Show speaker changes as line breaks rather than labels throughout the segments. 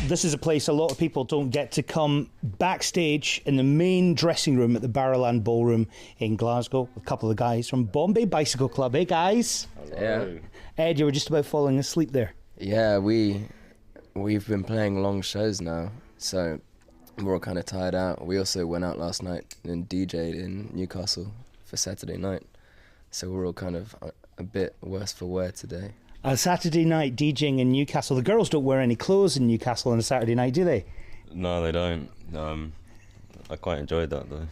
This is a place a lot of people don't get to come. Backstage in the main dressing room at the Barrowland Ballroom in Glasgow. A couple of guys from Bombay Bicycle Club. Hey guys.
Hello.
Yeah. Ed, you were just about falling asleep there.
Yeah, we've been playing long shows now, so we're all kind of tired out. We also went out last night and DJ'd in Newcastle for Saturday night, so we're all kind of a bit worse for wear today.
A Saturday night DJing in Newcastle. The girls don't wear any clothes in Newcastle on a Saturday night, do they?
No, they don't. I quite enjoyed that though.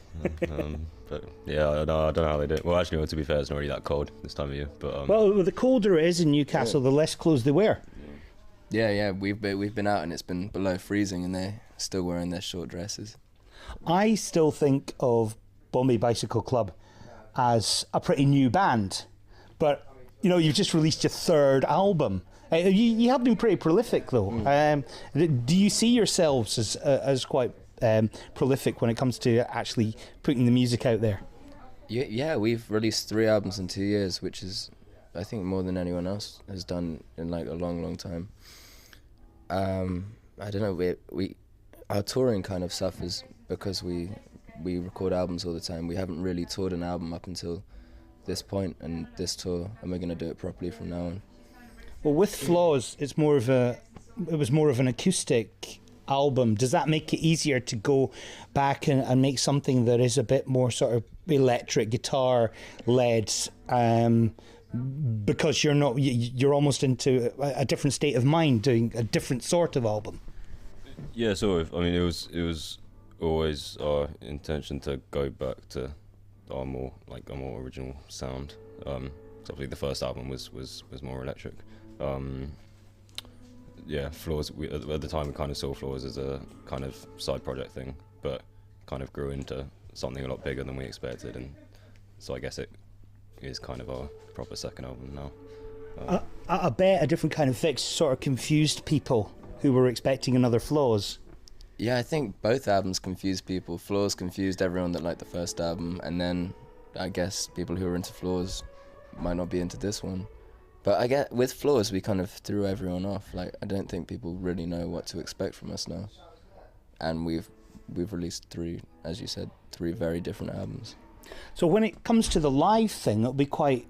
But yeah, I don't know how they do it. Well, actually, to be fair, it's not really that cold this time of year. But
well, the colder it is in Newcastle, the less clothes they wear.
Yeah, we've been out and it's been below freezing, and they're still wearing their short dresses.
I still think of Bombay Bicycle Club as a pretty new band, but you know, you've just released your third album. You have been pretty prolific, though. Do you see yourselves as quite prolific when it comes to actually putting the music out there?
Yeah, we've released 3 albums in 2 years, which is, I think, more than anyone else has done in like a long time. I don't know. Our touring kind of suffers because we record albums all the time. We haven't really toured an album up until this point and this tour, and we're going to do it properly from now on.
Well, with Flaws, it was more of an acoustic album. Does that make it easier to go back and make something that is a bit more sort of electric guitar led? Because you're almost into a different state of mind doing a different sort of album.
Yeah, sort of. I mean, it was always our intention to go back to our more original sound. So obviously the first album was more electric. Yeah, Flaws. At the time, we kind of saw Flaws as a kind of side project thing, but kind of grew into something a lot bigger than we expected, and so I guess it is kind of our proper second album now.
I bet a different kind of fix sort of confused people who were expecting another Flaws.
Yeah, I think both albums confused people. Flaws confused everyone that liked the first album, and then I guess people who are into Flaws might not be into this one. But I get with Flaws, we kind of threw everyone off. Like, I don't think people really know what to expect from us now. And we've released 3, as you said, 3 very different albums.
So when it comes to the live thing, it'll be quite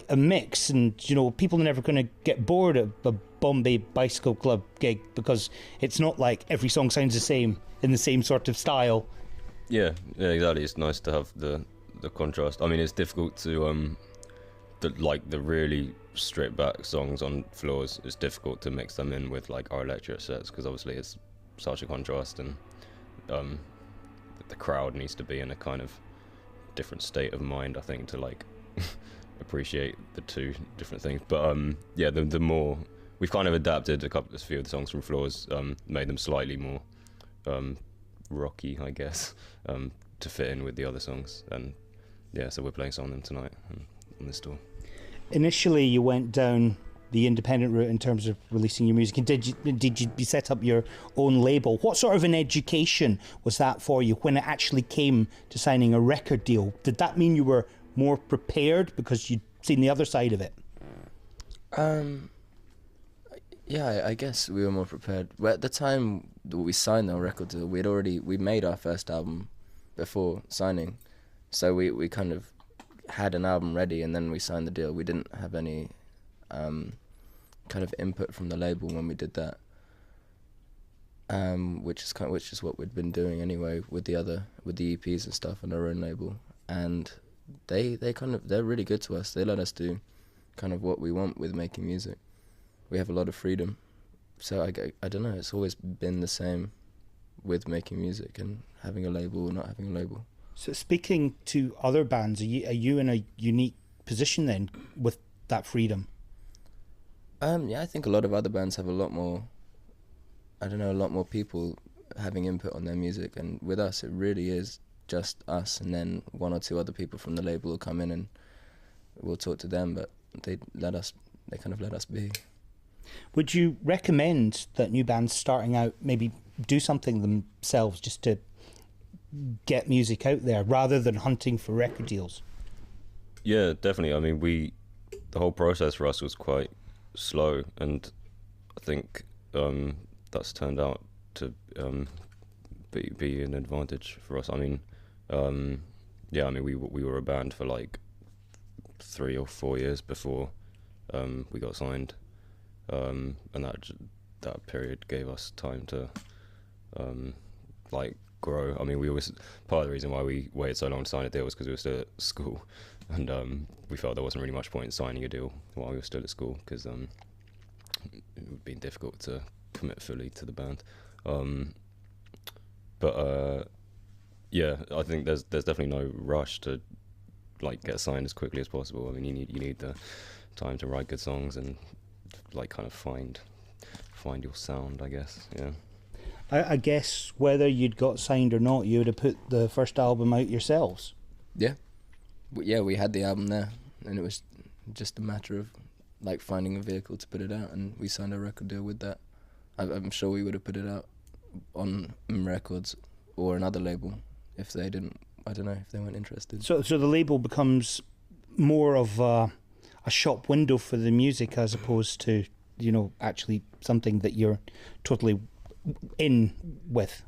a mix, and you know, people are never going to get bored of a Bombay Bicycle Club gig because it's not like every song sounds the same in the same sort of style.
Yeah, exactly. It's nice to have the contrast. I mean, it's difficult to the really stripped back songs on Flaws. It's difficult to mix them in with like our electric sets because obviously it's such a contrast, and the crowd needs to be in a kind of different state of mind, I think, to like appreciate the 2 different things. But yeah, the more we've kind of adapted a few of the songs from Flaws, made them slightly more rocky, I guess, to fit in with the other songs. And yeah, so we're playing some of them tonight on this tour.
Initially, you went down the independent route in terms of releasing your music, and did you set up your own label? What sort of an education was that for you when it actually came to signing a record deal? Did that mean you were more prepared because you'd seen the other side of it?
Yeah, I guess we were more prepared. Well, at the time that we signed our record deal, we made our first album before signing, so we kind of had an album ready, and then we signed the deal. We didn't have any kind of input from the label when we did that, which is what we'd been doing anyway with the EPs and stuff on our own label. And they're really good to us. They let us do kind of what we want with making music. We have a lot of freedom. So I don't know, it's always been the same with making music and having a label or not having a label.
So speaking to other bands, are you in a unique position then with that freedom?
Yeah, I think a lot of other bands have a lot more people having input on their music, and with us it really is just us, and then 1 or 2 other people from the label will come in and we'll talk to them, but they kind of let us be.
Would you recommend that new bands starting out maybe do something themselves just to get music out there rather than hunting for record deals?
Yeah, definitely. I mean, the whole process for us was quite slow, and I think that's turned out to be an advantage for us. I mean, we were a band for like 3 or 4 years before we got signed, and that period gave us time to grow. I mean, part of the reason why we waited so long to sign a deal was because we were still at school, and we felt there wasn't really much point in signing a deal while we were still at school, because it would have been difficult to commit fully to the band. I think there's definitely no rush to get signed as quickly as possible. I mean, you need the time to write good songs and kind of find your sound, I guess. Yeah.
I guess whether you'd got signed or not, you would have put the first album out yourselves.
Yeah. We had the album there, and it was just a matter of finding a vehicle to put it out, and we signed a record deal with that. I'm sure we would have put it out on Records or another label if they didn't. I don't know if they weren't interested.
So the label becomes more of a shop window for the music, as opposed to actually something that you're totally in with.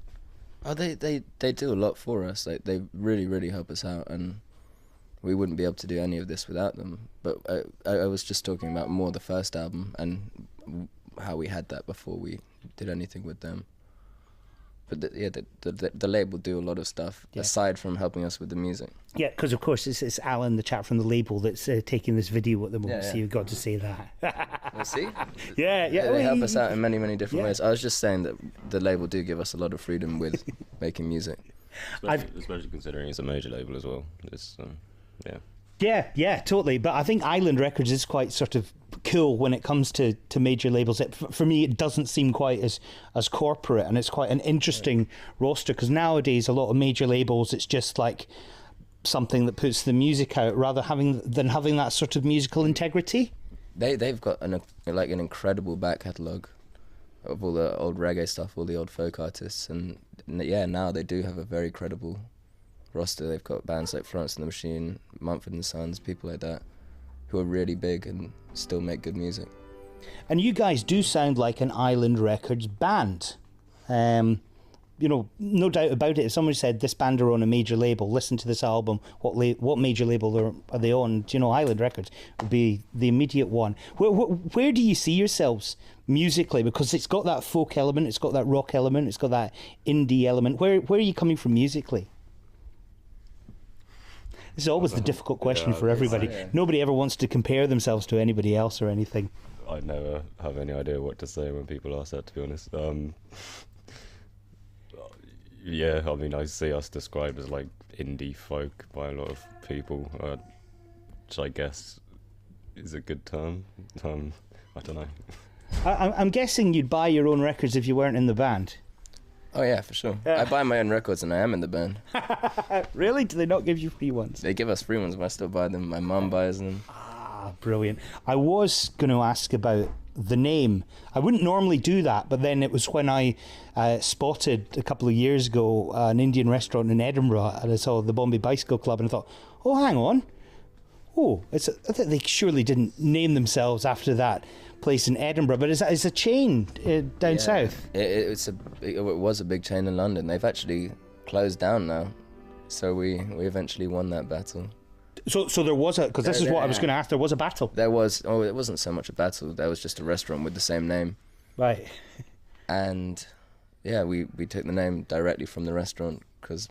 Oh, they do a lot for us. They really, really help us out, and we wouldn't be able to do any of this without them. But I was just talking about more the first album and how we had that before we did anything with them. But the label do a lot of stuff aside from helping us with the music.
Yeah, because of course it's Alan, the chap from the label, that's taking this video at the moment. So you've got to say that.
Well, see?
Yeah.
They help us out in many, many different ways. I was just saying that the label do give us a lot of freedom with making music.
Especially considering it's a major label as well. It's
Yeah, totally. But I think Island Records is quite sort of cool when it comes to major labels. For me, it doesn't seem quite as corporate, and it's quite an interesting roster, because nowadays a lot of major labels, it's just like something that puts the music out rather than having that sort of musical integrity.
They've got an incredible back catalogue of all the old reggae stuff, all the old folk artists, and now they do have a very credible roster. They've got bands like Florence and the Machine, Mumford & Sons, people like that, who are really big and still make good music.
And you guys do sound like an Island Records band. No doubt about it. If someone said this band are on a major label, listen to this album, what major label are they on? Island Records would be the immediate one. Where do you see yourselves musically? Because it's got that folk element, it's got that rock element, it's got that indie element. Where are you coming from musically? This is always the difficult question for everybody. Nobody ever wants to compare themselves to anybody else or anything.
I never have any idea what to say when people ask that, to be honest. I see us described as indie folk by a lot of people, which I guess is a good term. I don't know.
I'm guessing you'd buy your own records if you weren't in the band.
Oh yeah, for sure. I buy my own records and I am in the band.
Really? Do they not give you free ones?
They give us free ones, but I still buy them. My mum buys them.
Ah, brilliant. I was going to ask about the name. I wouldn't normally do that, but then it was when I spotted a couple of years ago an Indian restaurant in Edinburgh, and I saw the Bombay Bicycle Club, and I thought, oh, hang on. Oh, I thought they surely didn't name themselves after that place in Edinburgh, but it's a chain down south.
It was a big chain in London. They've actually closed down now, so we eventually won that battle.
So there was because this is what I was going to ask. There was a battle.
There was. Oh, it wasn't so much a battle. There was just a restaurant with the same name.
Right.
And yeah, we took the name directly from the restaurant because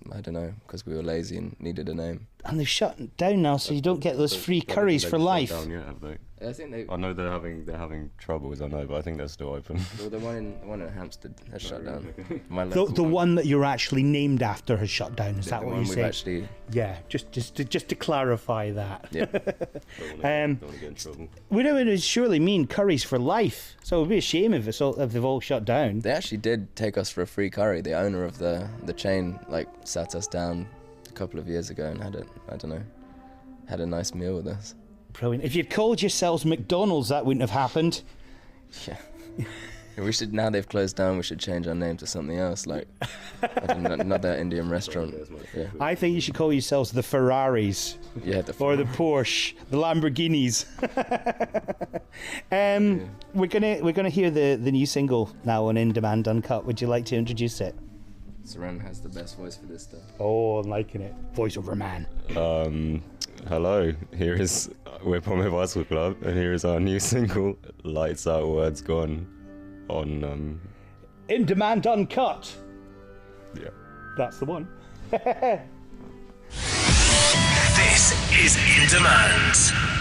we were lazy and needed a name.
And they've shut down now, so you don't get those free curries for life.
Down yet, have they?
I think
I know they're having troubles. I know, but I think they're still open.
Well, the one in Hampstead has shut down.
The one that you're actually named after has shut down. Is that what you say?
Actually...
Yeah, just to clarify that.
Yeah.
Don't want to get in trouble.
We don't really surely mean curries for life, so it would be a shame if they've all shut down.
They actually did take us for a free curry. The owner of the chain sat us down a couple of years ago and had a nice meal with us.
Brilliant. If you'd called yourselves McDonald's, that wouldn't have happened.
Yeah. We should, now they've closed down, we should change our name to something else, like another Indian restaurant. Yeah,
I think you should call yourselves the Ferraris.
yeah,
Or the Porsche, the Lamborghinis. We're gonna hear the new single now on In Demand Uncut. Would you like to introduce it?
Suren has the best voice for this stuff.
Oh, I'm liking it. Voiceover man.
Hello, we're Bombay Bicycle Club, and here is our new single, Lights Out, Words Gone, on,
In Demand Uncut.
yeah.
That's the one.
This is In Demand.